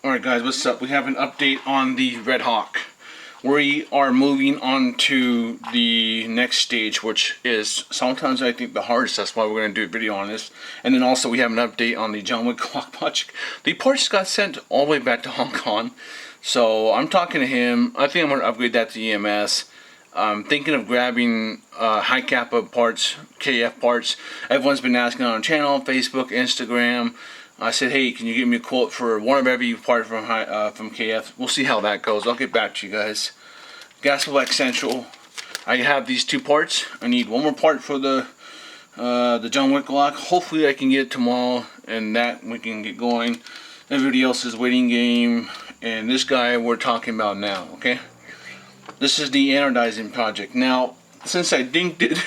Alright guys, what's up? We have an update on the Red Hawk. We are moving on to the next stage, which is sometimes I think the hardest. That's why we're going to do a video on this. And then also we have an update on the John Wick clock project. The parts got sent all the way back to Hong Kong. So I'm talking to him. I think I'm going to upgrade that to EMS. I'm thinking of grabbing high kappa parts, KF parts. Everyone's been asking on our channel, Facebook, Instagram. I said, hey, can you give me a quote for one of every part from KF? We'll see how that goes. I'll get back to you guys. Gas Select Central. I have these two parts. I need one more part for the John Wick lock. Hopefully I can get it tomorrow, and that we can get going. Everybody else is waiting game, and this guy we're talking about now. Okay. This is the anodizing project. Now, since I dinked it,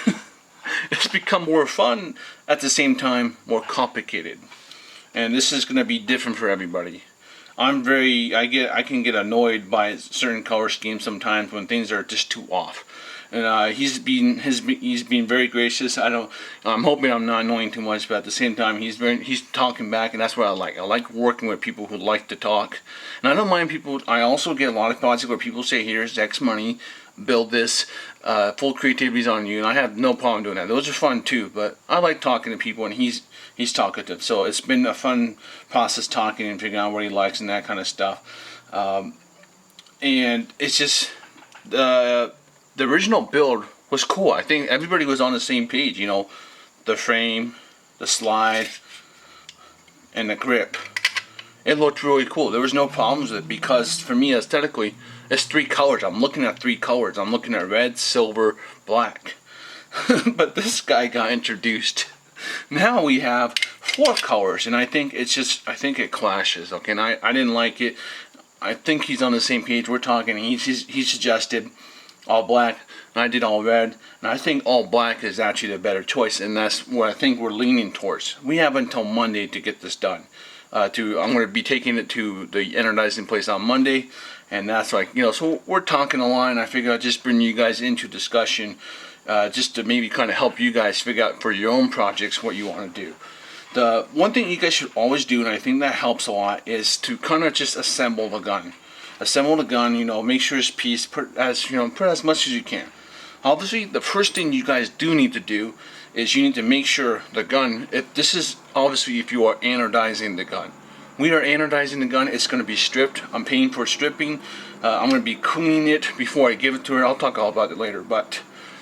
it's become more fun at the same time more complicated. And this is going to be different for everybody. I can get annoyed by certain color schemes sometimes when things are just too off. And he's been very gracious. I'm hoping I'm not annoying too much, but at the same time he's talking back, and that's what I like. I like working with people who like to talk. And I don't mind people. I also get a lot of projects where people say, here's X money, build this, full creativity's on you, and I have no problem doing that. Those are fun too, but I like talking to people, and he's talkative. So it's been a fun process talking and figuring out what he likes and that kind of stuff. And it's just the original build was cool. I think everybody was on the same page. You know, the frame, the slide, and the grip. It looked really cool. There was no problems with it because for me aesthetically, it's three colors. I'm looking at three colors. I'm looking at red, silver, black. But this guy got introduced. Now we have four colors, and I think it clashes. Okay, and I didn't like it. I think he's on the same page. We're talking. He suggested all black, and I did all red, and I think all black is actually the better choice, and that's what I think we're leaning towards. We have until Monday to get this done. I'm going to be taking it to the anodizing place on Monday, and that's like, you know, so we're talking a lot, and I figure I'd just bring you guys into discussion, just to maybe kind of help you guys figure out for your own projects what you want to do. The one thing you guys should always do, and I think that helps a lot, is to kind of just assemble the gun. Assemble the gun, you know, make sure it's pieced, put as much as you can. Obviously, the first thing you guys do need to do is you need to make sure the gun, if you are anodizing the gun. We are anodizing the gun, it's going to be stripped. I'm paying for stripping. I'm going to be cleaning it before I give it to her. I'll talk all about it later, but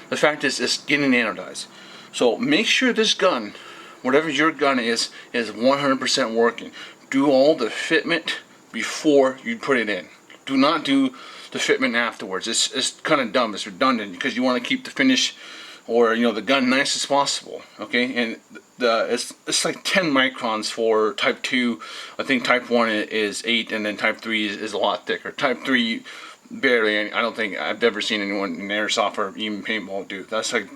the fact is, it's getting anodized. So make sure this gun, whatever your gun is 100% working. Do all the fitment before you put it in. Do not do the fitment afterwards. It's kind of dumb. It's redundant because you want to keep the finish, or you know, the gun nice as possible. Okay, and it's like 10 microns for Type 2. I think Type 1 is 8, and then Type 3 is a lot thicker. Type 3 barely. I don't think I've ever seen anyone in airsoft or even paintball do. That's like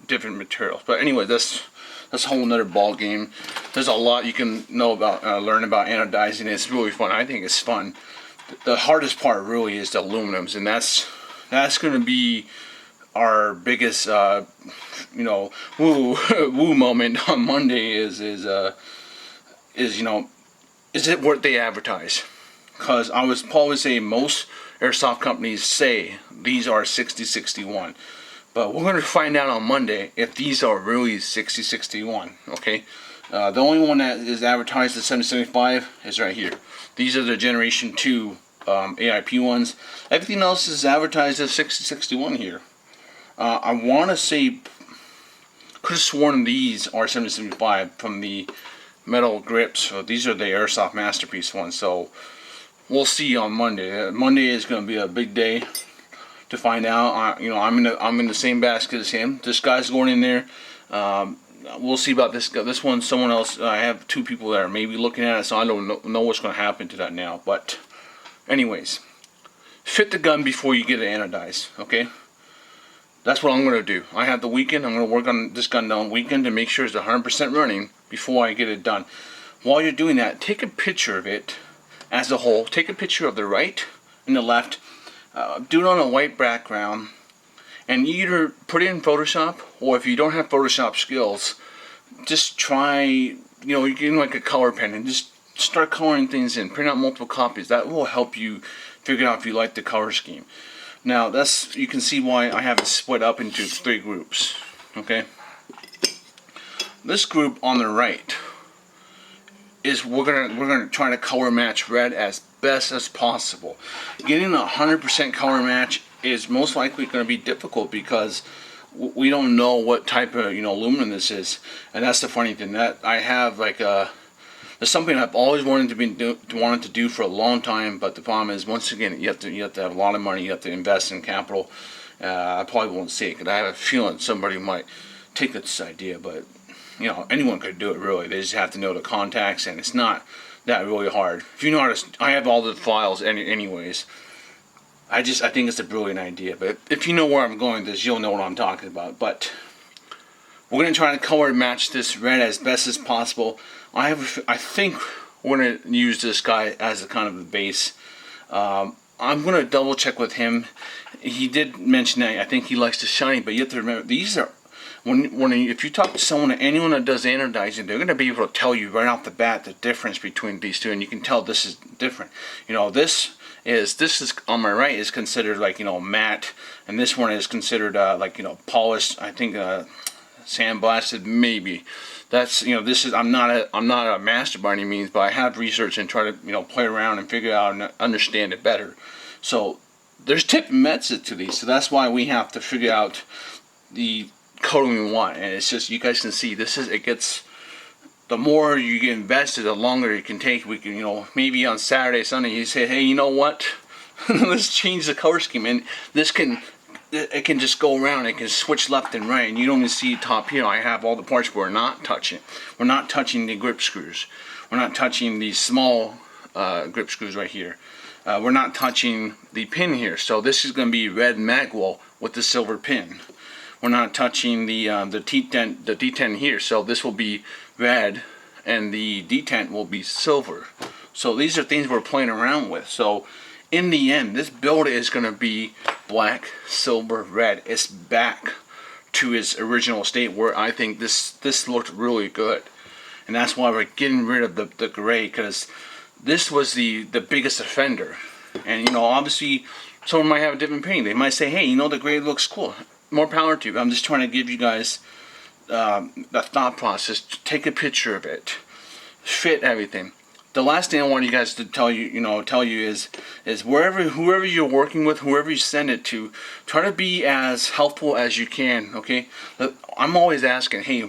different materials. But anyway, that's a whole nother ball game. There's a lot you can know about, learn about anodizing. It's really fun. I think it's fun. The hardest part really is the aluminums, and that's going to be our biggest, you know, woo moment on Monday. Is you know, is it what they advertise? Because I was probably saying most airsoft companies say these are 6061, but we're going to find out on Monday if these are really 6061. Okay, the only one that is advertised as 775 is right here. These are the Generation 2 AIP ones. Everything else is advertised as 6061 here. I want to say, could have sworn these are 775 from the metal grips. So these are the Airsoft Masterpiece ones. So we'll see on Monday. Monday is going to be a big day to find out. You know, I'm in the same basket as him. This guy's going in there. We'll see about this guy. This one, someone else. I have two people that are maybe looking at it, so I don't know what's going to happen to that now. But anyways, fit the gun before you get it anodized. Okay. That's what I'm going to do. I have the weekend. I'm going to work on this gun on weekend to make sure it's 100% running before I get it done. While you're doing that, take a picture of it as a whole. Take a picture of the right and the left. Do it on a white background, and either put it in Photoshop, or if you don't have Photoshop skills, just try, you know, you get like a color pen and just start coloring things in. Print out multiple copies. That will help you figure out if you like the color scheme. Now you can see why I have it split up into 3 groups. Okay. This group on the right is we're gonna try to color match red as best as possible. Getting a 100% color match is most likely going to be difficult because we don't know what type of aluminum this is, and that's the funny thing. That I have there's something I've always wanted to do for a long time, but the problem is, once again, you have to have a lot of money. You have to invest in capital. I probably won't say it because I have a feeling somebody might take this idea, but anyone could do it really. They just have to know the contacts, and it's not that really hard. If you know how to, I have all the files anyways. I think it's a brilliant idea, but if you know where I'm going with this, you'll know what I'm talking about. But we're going to try to color match this red as best as possible. I think we're going to use this guy as a kind of a base. I'm going to double check with him. He did mention that I think he likes the shiny, but you have to remember, these are, if you talk to someone, anyone that does anodizing, they're going to be able to tell you right off the bat the difference between these two, and you can tell this is different. This is on my right is considered like matte, and this one is considered like polished. I think sandblasted maybe. That's this is I'm not a master by any means, but I have researched and try to play around and figure out and understand it better. So there's different methods to these, so that's why we have to figure out the coloring we want. And it's just, you guys can see it gets, the more you get invested, the longer it can take. We can maybe on Saturday, Sunday, you say, hey, you know what? Let's change the color scheme, and it can just go around. It can switch left and right, and you don't even see top here. I have all the parts we're not touching. We're not touching the grip screws. We're not touching these small grip screws right here. We're not touching the pin here. So this is going to be red magwell with the silver pin. We're not touching the detent here. So this will be red, and the detent will be silver. So these are things we're playing around with. So in the end, this build is going to be black, silver, red. It's back to its original state where I think this looked really good. And that's why we're getting rid of the gray, because this was the biggest offender. And obviously someone might have a different opinion. They might say, hey, the gray looks cool. More power to you. I'm just trying to give you guys the thought process. Take a picture of it. Fit everything. The last thing I want you guys to tell you is whoever you're working with, whoever you send it to, try to be as helpful as you can. Okay, I'm always asking, hey,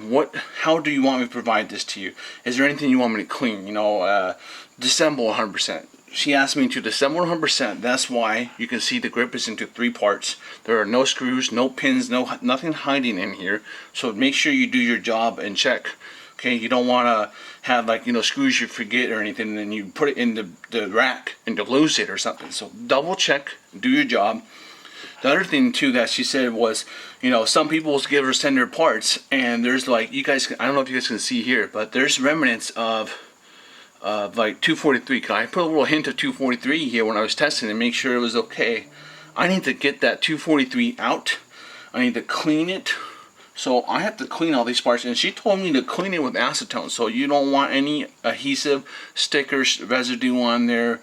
how do you want me to provide this to you? Is there anything you want me to clean? Disassemble 100%. She asked me to disassemble 100%. That's why you can see the grip is into 3 parts. There are no screws, no pins, nothing hiding in here. So make sure you do your job and check. Okay, you don't want to have screws you forget or anything, and then you put it in the rack and you lose it or something. So double check, do your job. The other thing too that she said was, some people will send their parts, and there's you guys, I don't know if you guys can see here, but there's remnants of 243. I put a little hint of 243 here when I was testing and make sure it was okay. I need to get that 243 out. I need to clean it. So I have to clean all these parts, and she told me to clean it with acetone. So you don't want any adhesive, stickers, residue on there,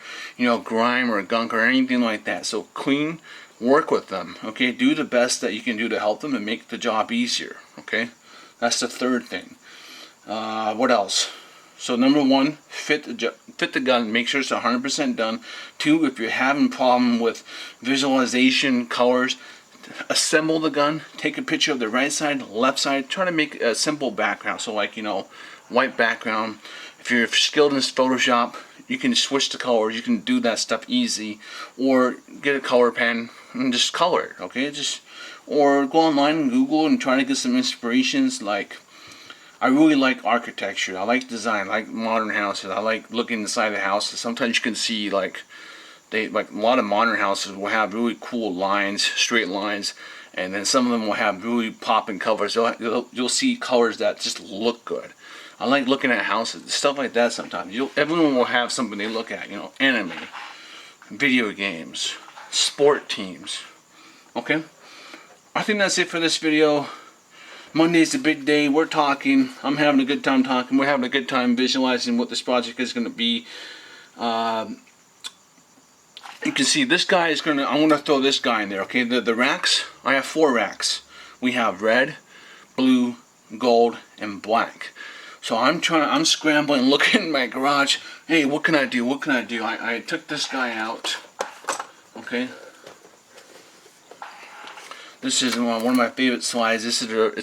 grime or gunk or anything like that. So clean, work with them. Okay, do the best that you can do to help them and make the job easier. Okay, that's the third thing. What else? So number 1, fit the gun. Make sure it's 100% done. 2, if you're having problem with visualization, colors, assemble the gun. Take a picture of the right side, left side. Try to make a simple background. So white background. If you're skilled in Photoshop, you can switch the colors. You can do that stuff easy. Or get a color pen and just color it. Okay, or go online and Google and try to get some inspirations. I really like architecture. I like design. I like modern houses. I like looking inside the houses. Sometimes you can see a lot of modern houses will have really cool lines, straight lines, and then some of them will have really popping colors. You'll see colors that just look good. I like looking at houses, stuff like that. Sometimes everyone will have something they look at. Anime, video games, sport teams. Okay, I think that's it for this video. Monday's a big day. We're talking. I'm having a good time talking. We're having a good time visualizing what this project is going to be. You can see this guy is gonna. I'm gonna throw this guy in there. Okay, the racks. I have 4 racks. We have red, blue, gold, and black. So I'm scrambling, looking in my garage. Hey, what can I do? What can I do? I took this guy out. Okay. This is one of my favorite slides. It's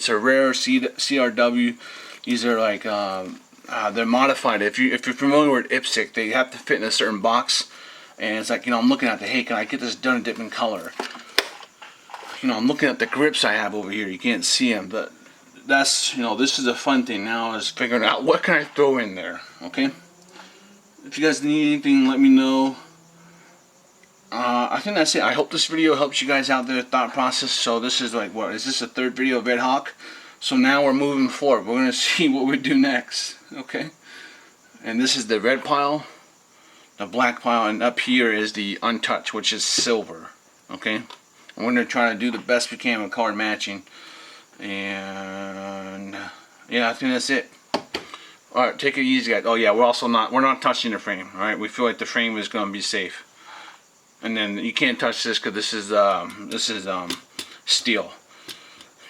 a rare CRW. These are like they're modified. If you're familiar with IPSC, they have to fit in a certain box. And it's like, you know, I'm looking at hey, can I get this done a different color? You know, I'm looking at the grips I have over here. You can't see them, but that's, you know, this is a fun thing now, is figuring out what can I throw in there. Okay. If you guys need anything, let me know. I think that's it. I hope this video helps you guys out, their thought process. So this is like, what is this, the 3rd video of Red Hawk? So now we're moving forward. We're gonna see what we do next. Okay. And this is the red pile, the black pile, and up here is the untouched, which is silver. Okay. And we're gonna try to do the best we can with color matching. And yeah, I think that's it. All right, take it easy, guys. Oh yeah, we're not touching the frame. All right, we feel like the frame is gonna be safe. And then you can't touch this because this is steel.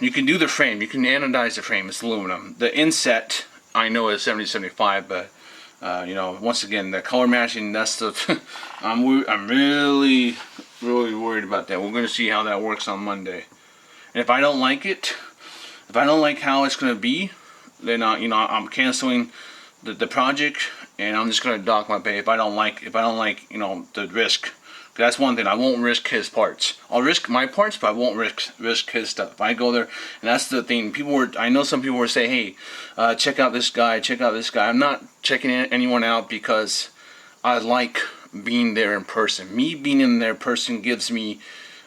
You can do the frame. You can anodize the frame. It's aluminum. The inset I know is 7075, but you know, once again, the color matching. That's the I'm really worried about that. We're gonna see how that works on Monday. And if I don't like it, if I don't like how it's gonna be, then you know, I'm canceling the project, and I'm just gonna dock my pay if I don't like you know, the risk. That's one thing. I won't risk his parts. I'll risk my parts, but I won't risk his stuff. If I go there, and that's the thing. I know some people were saying, hey, check out this guy, check out this guy. I'm not checking anyone out because I like being there in person. Me being in there in person gives me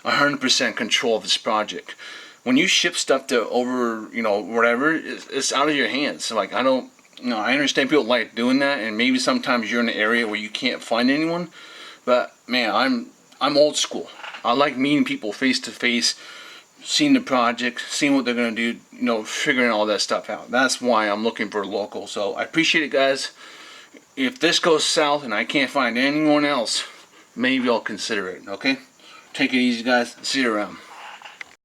100% control of this project. When you ship stuff to over, you know, whatever, it's out of your hands. So like, I don't, you know, I understand people like doing that, and maybe sometimes you're in an area where you can't find anyone. But man, I'm old school. I like meeting people face to face, seeing the project, seeing what they're gonna do, you know, figuring all that stuff out. That's why I'm looking for local. So I appreciate it, guys. If this goes south and I can't find anyone else, maybe I'll consider it. Okay, take it easy, guys. See you around.